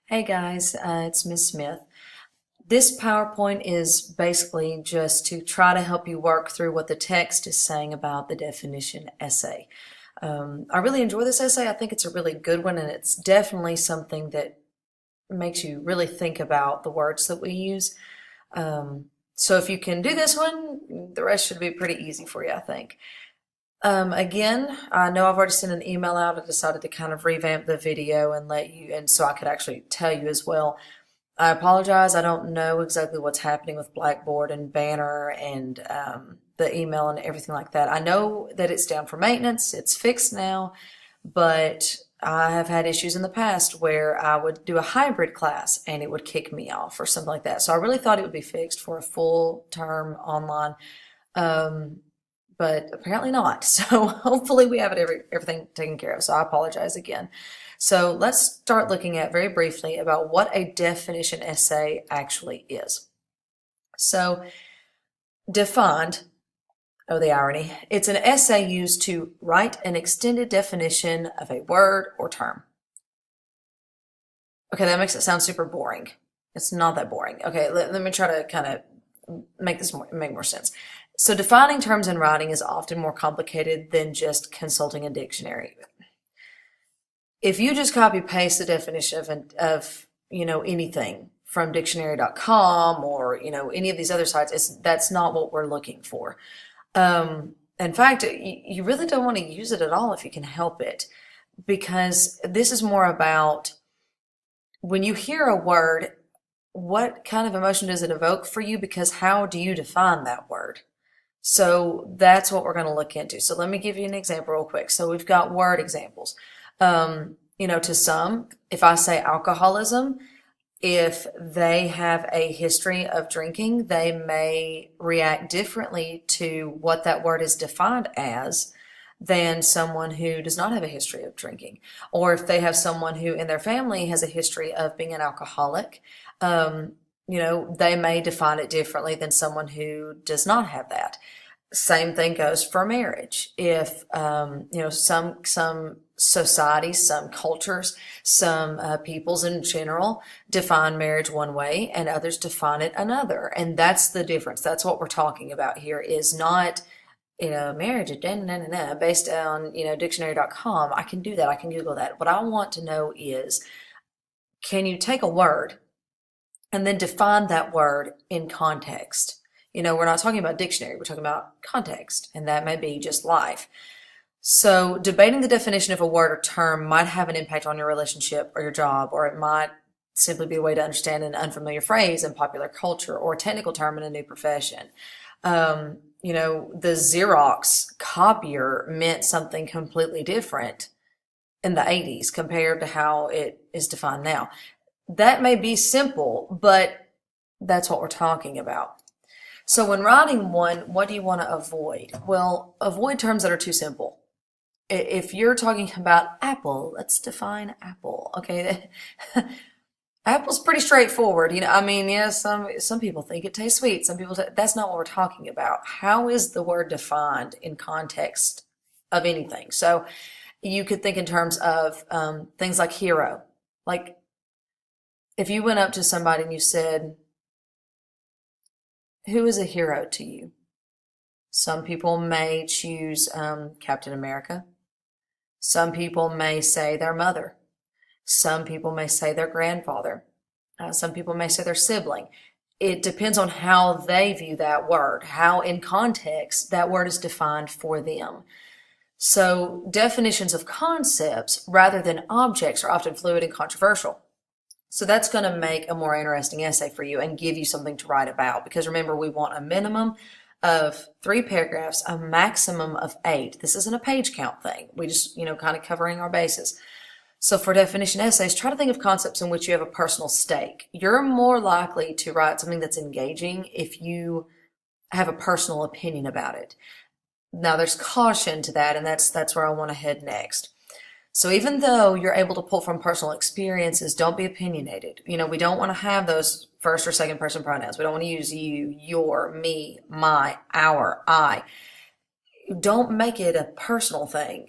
Hey guys, it's Miss Smith. This PowerPoint is basically just to try to help you work through what the text is saying about the definition essay. I really enjoy this essay. I think it's a really good one, and it's definitely something that makes you really think about the words that we use. So if you can do this one, the rest should be pretty easy for you, I think. Again, I know I've already sent an email out. I decided to kind of revamp the video and let you, and so I could actually tell you as well. I apologize. I don't know exactly what's happening with Blackboard and Banner and the email and everything like that. I know that it's down for maintenance. It's fixed now, but I have had issues in the past where I would do a hybrid class and it would kick me off or something like that. So I really thought it would be fixed for a full term online. But apparently not. So hopefully we have everything taken care of. So I apologize again. So let's start looking at very briefly about what a definition essay actually is. So defined, oh the irony, it's an essay used to write an extended definition of a word or term. Okay, that makes it sound super boring. It's not that boring. Okay, let me try to kind of make more sense. So defining terms in writing is often more complicated than just consulting a dictionary. If you just copy paste the definition of anything from dictionary.com or any of these other sites, that's not what we're looking for. In fact, you really don't want to use it at all if you can help it, because this is more about when you hear a word, what kind of emotion does it evoke for you? Because how do you define that word? So that's what we're going to look into. So let me give you an example real quick. So we've got word examples. To some, if I say alcoholism, if they have a history of drinking, they may react differently to what that word is defined as than someone who does not have a history of drinking. Or if they have someone who in their family has a history of being an alcoholic, they may define it differently than someone who does not have that. Same thing goes for marriage. If some societies, some cultures, some peoples in general define marriage one way and others define it another, and that's the difference. That's what we're talking about here. Is not marriage based on dictionary.com. I can do that. I can Google that. What I want to know is, can you take a word and then define that word in context? We're not talking about dictionary, we're talking about context, and that may be just life. So debating the definition of a word or term might have an impact on your relationship or your job, or it might simply be a way to understand an unfamiliar phrase in popular culture or a technical term in a new profession. The Xerox copier meant something completely different in the 80s compared to how it is defined now. That may be simple, but that's what we're talking about. So when writing one, what do you want to avoid? Well, avoid terms that are too simple. If you're talking about apple, let's define apple. Okay, apple's pretty straightforward. Some people think it tastes sweet. Some people, that's not what we're talking about. How is the word defined in context of anything? So you could think in terms of things like hero. Like if you went up to somebody and you said, who is a hero to you? Some people may choose Captain America. Some people may say their mother. Some people may say their grandfather. Some people may say their sibling. It depends on how they view that word, how in context that word is defined for them. So definitions of concepts rather than objects are often fluid and controversial. So that's going to make a more interesting essay for you and give you something to write about. Because remember, we want a minimum of 3 paragraphs, a maximum of 8. This isn't a page count thing. We just, kind of covering our bases. So for definition essays, try to think of concepts in which you have a personal stake. You're more likely to write something that's engaging if you have a personal opinion about it. Now, there's caution to that, and that's where I want to head next. So even though you're able to pull from personal experiences, don't be opinionated. We don't want to have those first or second person pronouns. We don't want to use you, your, me, my, our, I. Don't make it a personal thing.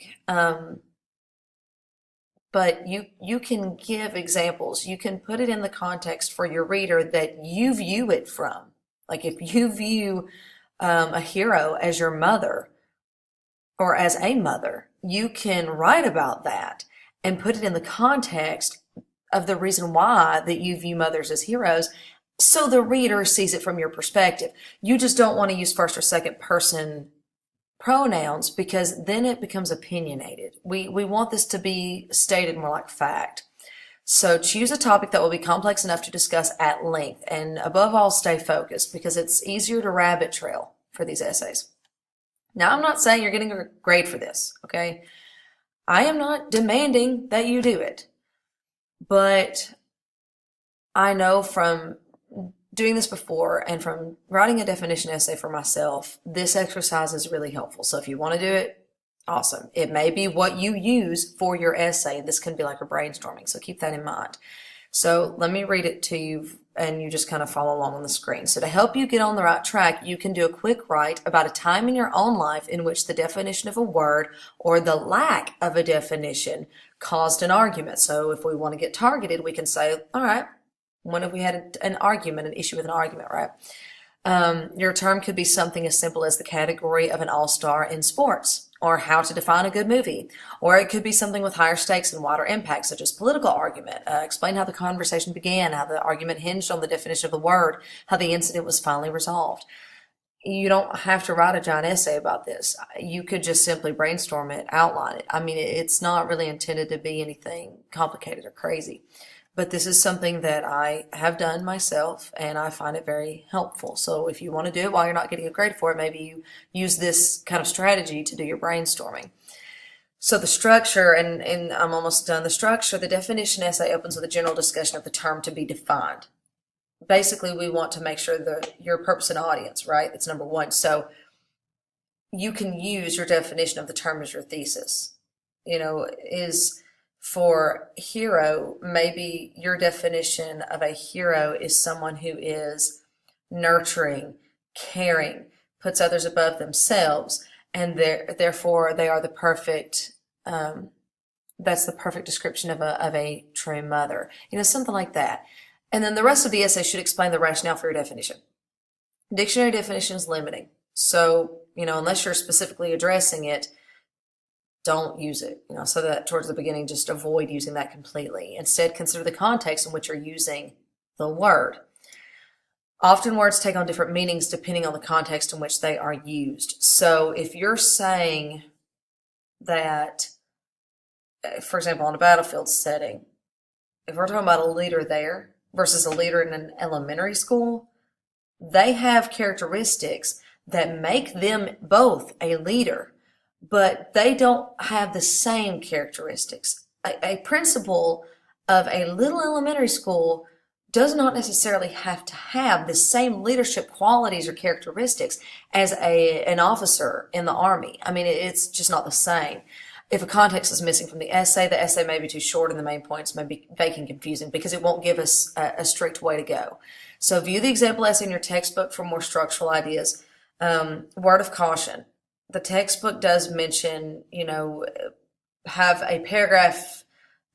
but you can give examples. You can put it in the context for your reader that you view it from. Like if you view a hero as your mother or as a mother, you can write about that and put it in the context of the reason why that you view mothers as heroes, so the reader sees it from your perspective. You just don't want to use first or second person pronouns because then it becomes opinionated. We want this to be stated more like fact. So choose a topic that will be complex enough to discuss at length, and above all, stay focused because it's easier to rabbit trail for these essays. Now, I'm not saying you're getting a grade for this, okay? I am not demanding that you do it, but I know from doing this before and from writing a definition essay for myself, this exercise is really helpful. So if you want to do it, awesome. It may be what you use for your essay. This can be like a brainstorming, so keep that in mind. So let me read it to you and you just kind of follow along on the screen. So to help you get on the right track, you can do a quick write about a time in your own life in which the definition of a word or the lack of a definition caused an argument. So if we want to get targeted, we can say, all right, when have we had an argument, an issue with an argument, right? Your term could be something as simple as the category of an all-star in sports, or how to define a good movie, or it could be something with higher stakes and wider impact, such as political argument. Explain how the conversation began, how the argument hinged on the definition of the word, how the incident was finally resolved. You don't have to write a giant essay about this. You could just simply brainstorm it, outline it. I mean, it's not really intended to be anything complicated or crazy. But this is something that I have done myself, and I find it very helpful. So if you want to do it while you're not getting a grade for it, maybe you use this kind of strategy to do your brainstorming. So the structure, and I'm almost done. The structure, the definition essay opens with a general discussion of the term to be defined. Basically, we want to make sure that your purpose and audience, right? It's number one. So you can use your definition of the term as your thesis. For hero, maybe your definition of a hero is someone who is nurturing, caring, puts others above themselves, and therefore they are the perfect, that's the perfect description of a true mother. Something like that. And then the rest of the essay should explain the rationale for your definition. Dictionary definition is limiting. So, unless you're specifically addressing it, don't use it, so that towards the beginning, just avoid using that completely. Instead, consider the context in which you're using the word. Often words take on different meanings depending on the context in which they are used. So if you're saying that, for example, on a battlefield setting, if we're talking about a leader there versus a leader in an elementary school, they have characteristics that make them both a leader, but they don't have the same characteristics. A principal of a little elementary school does not necessarily have to have the same leadership qualities or characteristics as an officer in the Army. I mean, it's just not the same. If a context is missing from the essay may be too short and the main points may be vague and confusing because it won't give us a strict way to go. So view the example essay in your textbook for more structural ideas. Word of caution. The textbook does mention, have a paragraph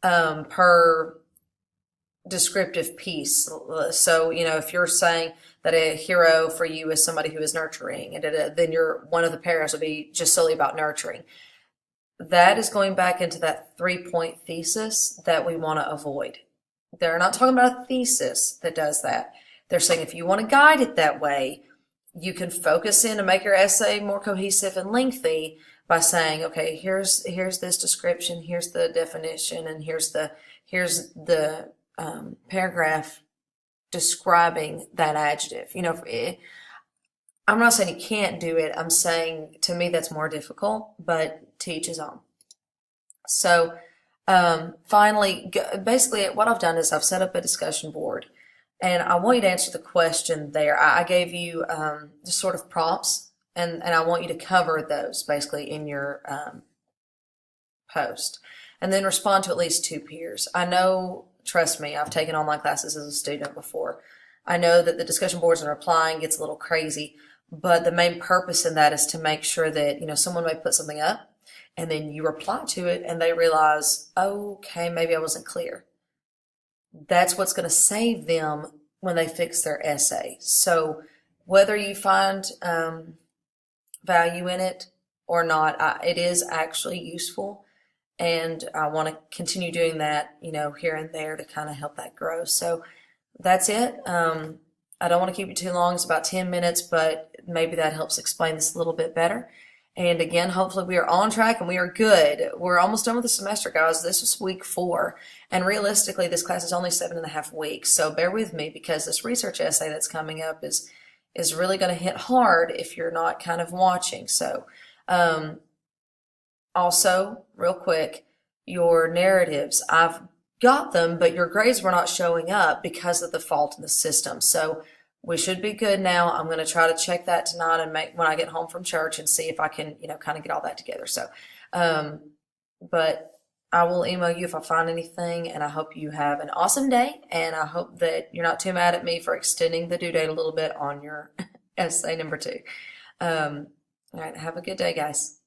per descriptive piece. So, if you're saying that a hero for you is somebody who is nurturing, and then one of the paragraphs will be just solely about nurturing. That is going back into that 3-point thesis that we want to avoid. They're not talking about a thesis that does that. They're saying if you want to guide it that way, you can focus in and make your essay more cohesive and lengthy by saying, okay, here's this description, here's the definition, and here's the paragraph describing that adjective. I'm not saying you can't do it. I'm saying to me that's more difficult, but to each his own. So finally, basically what I've done is I've set up a discussion board. And I want you to answer the question there. I gave you just sort of prompts, and I want you to cover those basically in your post. And then respond to at least 2 peers. I know, trust me, I've taken online classes as a student before. I know that the discussion boards and replying gets a little crazy, but the main purpose in that is to make sure that, someone may put something up And then you reply to it and they realize, okay, maybe I wasn't clear. That's what's going to save them when they fix their essay. So whether you find value in it or not, it is actually useful. And I want to continue doing that, here and there to kind of help that grow. So that's it. I don't want to keep it too long. It's about 10 minutes, but maybe that helps explain this a little bit better. And again, hopefully we are on track and we are good. We're almost done with the semester, guys. This is week 4. And realistically, this class is only 7.5 weeks. So bear with me because this research essay that's coming up is really going to hit hard if you're not kind of watching. So, also, real quick, your narratives, I've got them, but your grades were not showing up because of the fault in the system. So we should be good now. I'm going to try to check that tonight and when I get home from church and see if I can, kind of get all that together. So, but I will email you if I find anything, and I hope you have an awesome day, and I hope that you're not too mad at me for extending the due date a little bit on your essay number 2. All right, have a good day, guys.